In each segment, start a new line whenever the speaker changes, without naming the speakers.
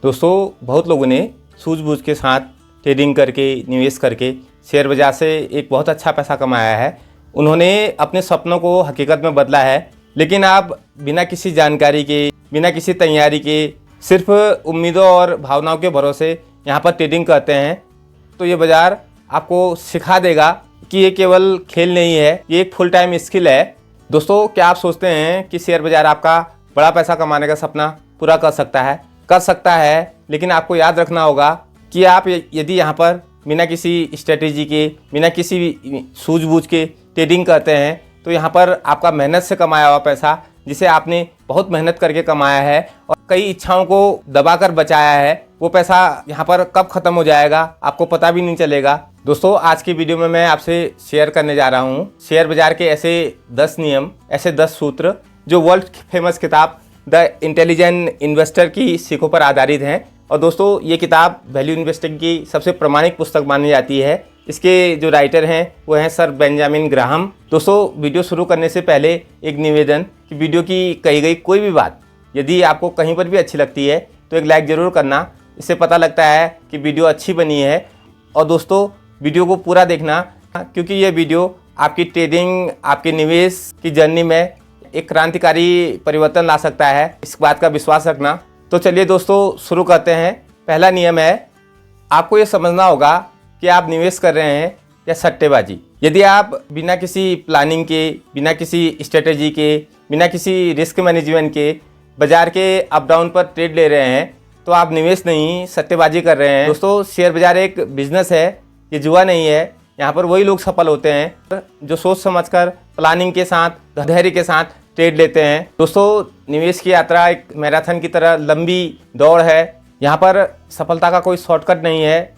दोस्तों, बहुत लोगों ने सूझबूझ के साथ ट्रेडिंग करके, निवेश करके शेयर बाज़ार से एक बहुत अच्छा पैसा कमाया है। उन्होंने अपने सपनों को हकीकत में बदला है। लेकिन आप बिना किसी जानकारी के, बिना किसी तैयारी के, सिर्फ उम्मीदों और भावनाओं के भरोसे यहाँ पर ट्रेडिंग करते हैं, तो ये बाज़ार आपको सिखा देगा कि ये केवल खेल नहीं है, ये एक फुल टाइम स्किल है। दोस्तों, क्या आप सोचते हैं कि शेयर बाज़ार आपका बड़ा पैसा कमाने का सपना पूरा कर सकता है? कर सकता है, लेकिन आपको याद रखना होगा कि आप यदि यहाँ पर बिना किसी स्ट्रेटेजी के, बिना किसी सूझबूझ के ट्रेडिंग करते हैं, तो यहाँ पर आपका मेहनत से कमाया हुआ पैसा, जिसे आपने बहुत मेहनत करके कमाया है और कई इच्छाओं को दबाकर बचाया है, वो पैसा यहाँ पर कब ख़त्म हो जाएगा आपको पता भी नहीं चलेगा। दोस्तों, आज की वीडियो में मैं आपसे शेयर करने जा रहा हूँ शेयर बाज़ार के ऐसे 10 नियम, ऐसे 10 सूत्र जो वर्ल्ड फेमस किताब द इंटेलिजेंट इन्वेस्टर की सीखों पर आधारित हैं। और दोस्तों, ये किताब वैल्यू इन्वेस्टिंग की सबसे प्रामाणिक पुस्तक मानी जाती है। इसके जो राइटर हैं वो हैं सर बेंजामिन ग्राहम। दोस्तों, वीडियो शुरू करने से पहले एक निवेदन कि वीडियो की कही गई कोई भी बात यदि आपको कहीं पर भी अच्छी लगती है तो एक लाइक ज़रूर करना। इससे पता लगता है कि वीडियो अच्छी बनी है। और दोस्तों, वीडियो को पूरा देखना, क्योंकि ये वीडियो आपकी ट्रेडिंग, आपके निवेश की जर्नी में एक क्रांतिकारी परिवर्तन ला सकता है, इस बात का विश्वास रखना। तो चलिए दोस्तों, शुरू करते हैं। पहला नियम है, आपको ये समझना होगा कि आप निवेश कर रहे हैं या सट्टेबाजी। यदि आप बिना किसी प्लानिंग के, बिना किसी स्ट्रेटेजी के, बिना किसी रिस्क मैनेजमेंट के बाज़ार के अप डाउन पर ट्रेड ले रहे हैं, तो आप निवेश नहीं, सट्टेबाजी कर रहे हैं। दोस्तों, शेयर बाज़ार एक बिजनेस है, ये जुआ नहीं है। यहाँ पर वही लोग सफल होते हैं जो सोच समझकर, प्लानिंग के साथ, धैर्य के साथ ट्रेड लेते हैं। दोस्तों, निवेश की यात्रा एक मैराथन की तरह लंबी दौड़ है। यहाँ पर सफलता का कोई शॉर्टकट नहीं है।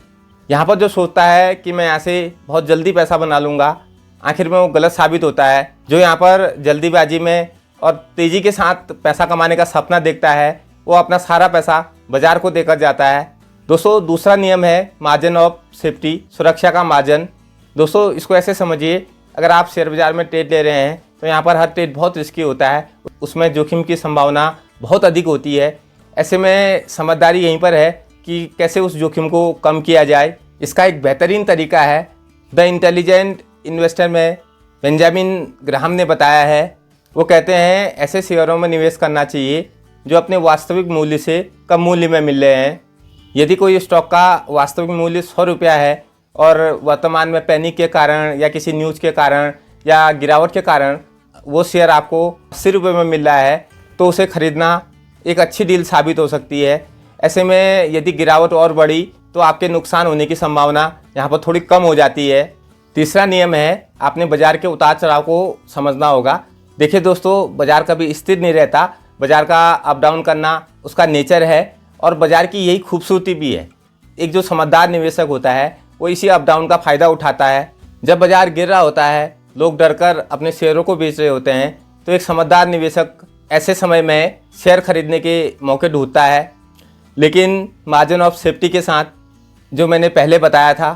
यहाँ पर जो सोचता है कि मैं यहाँ से बहुत जल्दी पैसा बना लूँगा, आखिर में वो गलत साबित होता है। जो यहाँ पर जल्दीबाजी में और तेज़ी के साथ पैसा कमाने का सपना देखता है, वो अपना सारा पैसा बाज़ार को देकर जाता है। दोस्तों, दूसरा नियम है मार्जिन ऑफ सेफ्टी, सुरक्षा का मार्जिन। दोस्तों, इसको ऐसे समझिए, अगर आप शेयर बाज़ार में ट्रेड ले रहे हैं तो यहाँ पर हर ट्रेड बहुत रिस्की होता है, उसमें जोखिम की संभावना बहुत अधिक होती है। ऐसे में समझदारी यहीं पर है कि कैसे उस जोखिम को कम किया जाए। इसका एक बेहतरीन तरीका है द इंटेलिजेंट इन्वेस्टर में बेंजामिन ग्राहम ने बताया है। वो कहते हैं ऐसे शेयरों में निवेश करना चाहिए जो अपने वास्तविक मूल्य से कम मूल्य में मिल रहे हैं। यदि कोई स्टॉक का वास्तविक मूल्य 100 रुपया है और वर्तमान में पैनिक के कारण या किसी न्यूज़ के कारण या गिरावट के कारण वो शेयर आपको 80 रुपये में मिल रहा है, तो उसे खरीदना एक अच्छी डील साबित हो सकती है। ऐसे में यदि गिरावट और बढ़ी तो आपके नुकसान होने की संभावना यहाँ पर थोड़ी कम हो जाती है। तीसरा नियम है, आपने बाज़ार के उतार चढ़ाव को समझना होगा। देखिए दोस्तों, बाज़ार कभी स्थिर नहीं रहता। बाज़ार का अप डाउन करना उसका नेचर है और बाज़ार की यही खूबसूरती भी है। एक जो समझदार निवेशक होता है वो इसी अप डाउन का फ़ायदा उठाता है। जब बाज़ार गिर रहा होता है, लोग डरकर अपने शेयरों को बेच रहे होते हैं, तो एक समझदार निवेशक ऐसे समय में शेयर खरीदने के मौके ढूंढता है, लेकिन मार्जिन ऑफ सेफ्टी के साथ, जो मैंने पहले बताया था।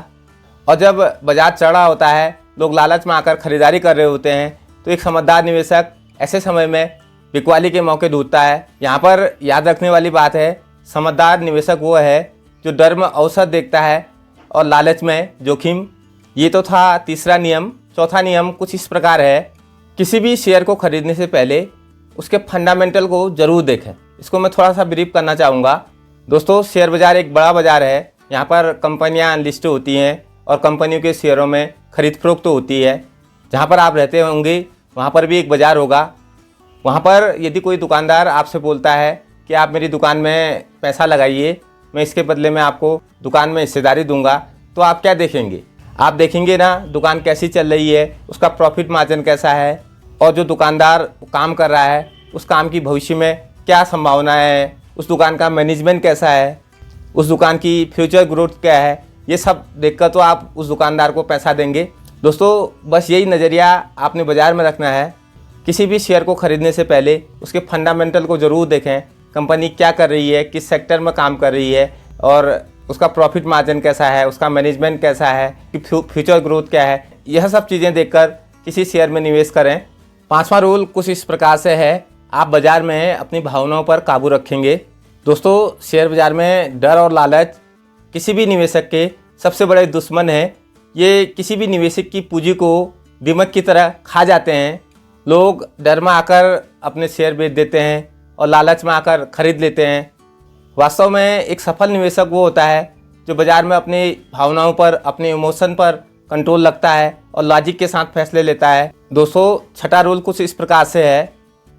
और जब बाज़ार चढ़ रहा होता है, लोग लालच में आकर खरीदारी कर रहे होते हैं, तो एक समझदार निवेशक ऐसे समय में बिकवाली के मौके ढूंढता है। यहाँ पर याद रखने वाली बात है, समझदार निवेशक वो है जो डर में अवसर देखता है और लालच में जोखिम। ये तो था तीसरा नियम। चौथा नियम कुछ इस प्रकार है, किसी भी शेयर को खरीदने से पहले उसके फंडामेंटल को ज़रूर देखें। इसको मैं थोड़ा सा ब्रीफ करना चाहूँगा। दोस्तों, शेयर बाज़ार एक बड़ा बाज़ार है। यहाँ पर कंपनियाँ लिस्ट होती हैं और कंपनियों के शेयरों में खरीद फरोख्त होती है। जहाँ पर आप रहते होंगे वहाँ पर भी एक बाज़ार होगा। वहाँ पर यदि कोई दुकानदार आपसे बोलता है कि आप मेरी दुकान में पैसा लगाइए, मैं इसके बदले में आपको दुकान में हिस्सेदारी दूंगा, तो आप क्या देखेंगे? आप देखेंगे ना दुकान कैसी चल रही है, उसका प्रॉफिट मार्जिन कैसा है, और जो दुकानदार काम कर रहा है उस काम की भविष्य में क्या संभावना है, उस दुकान का मैनेजमेंट कैसा है, उस दुकान की फ्यूचर ग्रोथ क्या है। ये सब देखकर तो आप उस दुकानदार को पैसा देंगे। दोस्तों, बस यही नज़रिया आपने बाज़ार में रखना है। किसी भी शेयर को खरीदने से पहले उसके फंडामेंटल को ज़रूर देखें। कंपनी क्या कर रही है, किस सेक्टर में काम कर रही है, और उसका प्रॉफिट मार्जिन कैसा है, उसका मैनेजमेंट कैसा है, कि फ्यूचर ग्रोथ क्या है। यह सब चीज़ें देखकर किसी शेयर में निवेश करें। 5वां रूल कुछ इस प्रकार से है, आप बाज़ार में अपनी भावनाओं पर काबू रखेंगे। दोस्तों, शेयर बाज़ार में डर और लालच किसी भी निवेशक के सबसे बड़े दुश्मन हैं। ये किसी भी निवेशक की पूंजी को दीमक की तरह खा जाते हैं। लोग डर में आकर अपने शेयर बेच देते हैं और लालच में आकर खरीद लेते हैं। वास्तव में एक सफल निवेशक वो होता है जो बाज़ार में अपनी भावनाओं पर, अपने इमोशन पर कंट्रोल रखता है और लॉजिक के साथ फैसले लेता है। दोस्तों, छठा रूल कुछ इस प्रकार से है।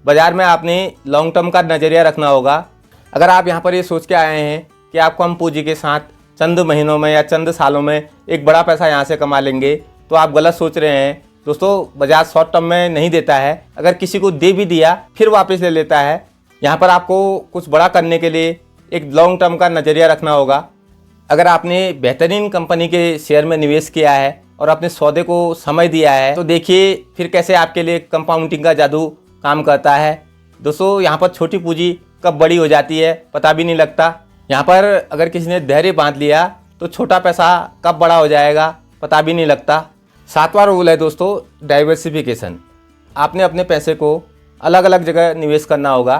बाज़ार में आपने लॉन्ग टर्म का नज़रिया रखना होगा। अगर आप यहाँ पर ये सोच के आए हैं कि आप कम पूंजी के साथ चंद महीनों में या चंद सालों में एक बड़ा पैसा यहाँ से कमा लेंगे, तो आप गलत सोच रहे हैं। दोस्तों, बाज़ार शॉर्ट टर्म में नहीं देता है। अगर किसी को दे भी दिया फिर वापस ले लेता है। यहाँ पर आपको कुछ बड़ा करने के लिए एक लॉन्ग टर्म का नज़रिया रखना होगा। अगर आपने बेहतरीन कंपनी के शेयर में निवेश किया है और अपने सौदे को समय दिया है, तो देखिए फिर कैसे आपके लिए कंपाउंडिंग का जादू काम करता है। दोस्तों, यहाँ पर छोटी पूंजी कब बड़ी हो जाती है पता भी नहीं लगता। यहाँ पर अगर किसी ने धैर्य बांध लिया तो छोटा पैसा कब बड़ा हो जाएगा पता भी नहीं लगता। सातवां रूल है दोस्तों, डाइवर्सिफिकेशन। आपने अपने पैसे को अलग अलग जगह निवेश करना होगा।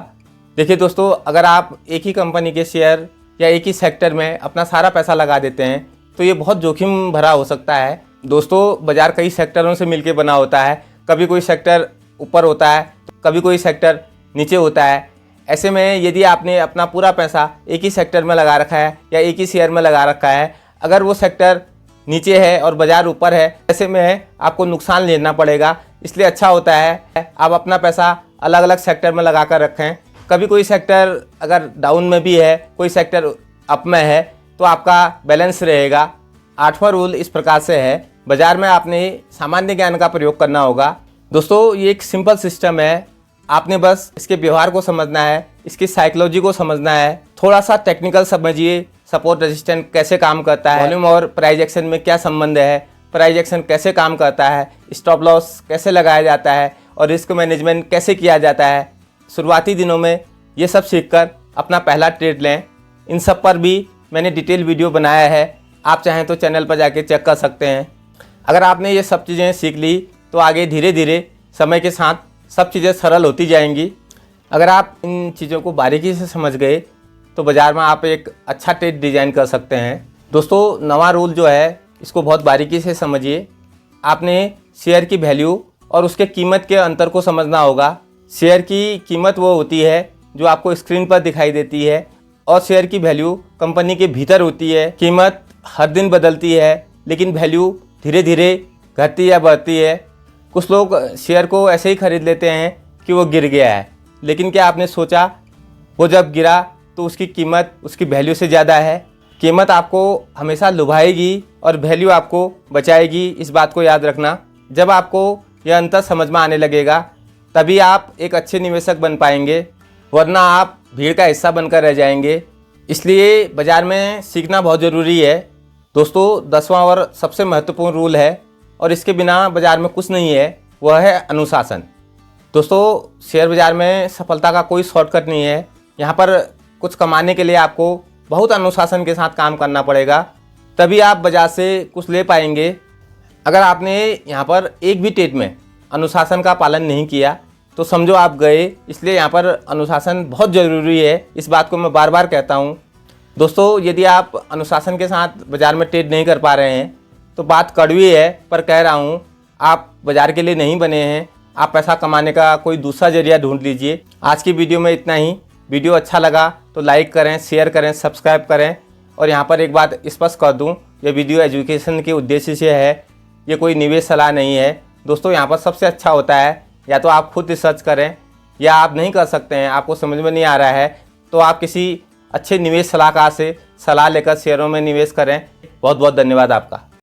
देखिए दोस्तों, अगर आप एक ही कंपनी के शेयर या एक ही सेक्टर में अपना सारा पैसा लगा देते हैं तो ये बहुत जोखिम भरा हो सकता है। दोस्तों, बाज़ार कई सेक्टरों से मिलकर बना होता है। कभी कोई सेक्टर ऊपर होता है, कभी कोई सेक्टर नीचे होता है। ऐसे में यदि आपने अपना पूरा पैसा एक ही सेक्टर में लगा रखा है या एक ही शेयर में लगा रखा है, अगर वो सेक्टर नीचे है और बाज़ार ऊपर है, ऐसे में आपको नुकसान लेना पड़ेगा। इसलिए अच्छा होता है आप अपना पैसा अलग अलग सेक्टर में लगा कर रखें। कभी कोई सेक्टर अगर डाउन में भी है, कोई सेक्टर अप में है, तो आपका बैलेंस रहेगा। आठवां रूल इस प्रकार से है, बाज़ार में आपने सामान्य ज्ञान का प्रयोग करना होगा। दोस्तों, ये एक सिंपल सिस्टम है। आपने बस इसके व्यवहार को समझना है, इसकी साइकोलॉजी को समझना है। थोड़ा सा टेक्निकल समझिए, सपोर्ट रेजिस्टेंस कैसे काम करता है, वॉल्यूम और प्राइस एक्शन में क्या संबंध है, प्राइस एक्शन कैसे काम करता है, स्टॉप लॉस कैसे लगाया जाता है और रिस्क मैनेजमेंट कैसे किया जाता है। शुरुआती दिनों में ये सब सीखकर अपना पहला ट्रेड लें। इन सब पर भी मैंने डिटेल वीडियो बनाया है, आप चाहें तो चैनल पर जाके चेक कर सकते हैं। अगर आपने ये सब चीज़ें सीख ली तो आगे धीरे धीरे समय के साथ सब चीज़ें सरल होती जाएंगी। अगर आप इन चीज़ों को बारीकी से समझ गए तो बाज़ार में आप एक अच्छा ट्रेड डिज़ाइन कर सकते हैं। दोस्तों, नवा रूल जो है इसको बहुत बारीकी से समझिए। आपने शेयर की वैल्यू और उसके कीमत के अंतर को समझना होगा। शेयर की कीमत वो होती है जो आपको स्क्रीन पर दिखाई देती है और शेयर की वैल्यू कंपनी के भीतर होती है। कीमत हर दिन बदलती है लेकिन वैल्यू धीरे धीरे घटती या बढ़ती है। कुछ लोग शेयर को ऐसे ही खरीद लेते हैं कि वो गिर गया है, लेकिन क्या आपने सोचा वो जब गिरा तो उसकी कीमत उसकी वैल्यू से ज़्यादा है। कीमत आपको हमेशा लुभाएगी और वैल्यू आपको बचाएगी, इस बात को याद रखना। जब आपको यह अंतर समझ में आने लगेगा तभी आप एक अच्छे निवेशक बन पाएंगे, वरना आप भीड़ का हिस्सा बनकर रह जाएंगे। इसलिए बाज़ार में सीखना बहुत ज़रूरी है। दोस्तों, 10वां और सबसे महत्वपूर्ण रूल है और इसके बिना बाज़ार में कुछ नहीं है, वह है अनुशासन। दोस्तों, शेयर बाज़ार में सफलता का कोई शॉर्टकट नहीं है। यहाँ पर कुछ कमाने के लिए आपको बहुत अनुशासन के साथ काम करना पड़ेगा, तभी आप बाज़ार से कुछ ले पाएंगे। अगर आपने यहाँ पर एक भी ट्रेड में अनुशासन का पालन नहीं किया तो समझो आप गए। इसलिए यहाँ पर अनुशासन बहुत ज़रूरी है, इस बात को मैं बार बार कहता हूँ। दोस्तों, यदि आप अनुशासन के साथ बाज़ार में ट्रेड नहीं कर पा रहे हैं तो बात कड़वी है, पर कह रहा हूँ, आप बाज़ार के लिए नहीं बने हैं। आप पैसा कमाने का कोई दूसरा जरिया ढूंढ लीजिए। आज की वीडियो में इतना ही। वीडियो अच्छा लगा तो लाइक करें, शेयर करें, सब्सक्राइब करें। और यहाँ पर एक बात स्पष्ट कर दूँ, यह वीडियो एजुकेशन के उद्देश्य से है, ये कोई निवेश सलाह नहीं है। दोस्तों, यहाँ पर सबसे अच्छा होता है या तो आप खुद रिसर्च करें, या आप नहीं कर सकते हैं, आपको समझ में नहीं आ रहा है, तो आप किसी अच्छे निवेश सलाहकार से सलाह लेकर शेयरों में निवेश करें। बहुत बहुत धन्यवाद आपका।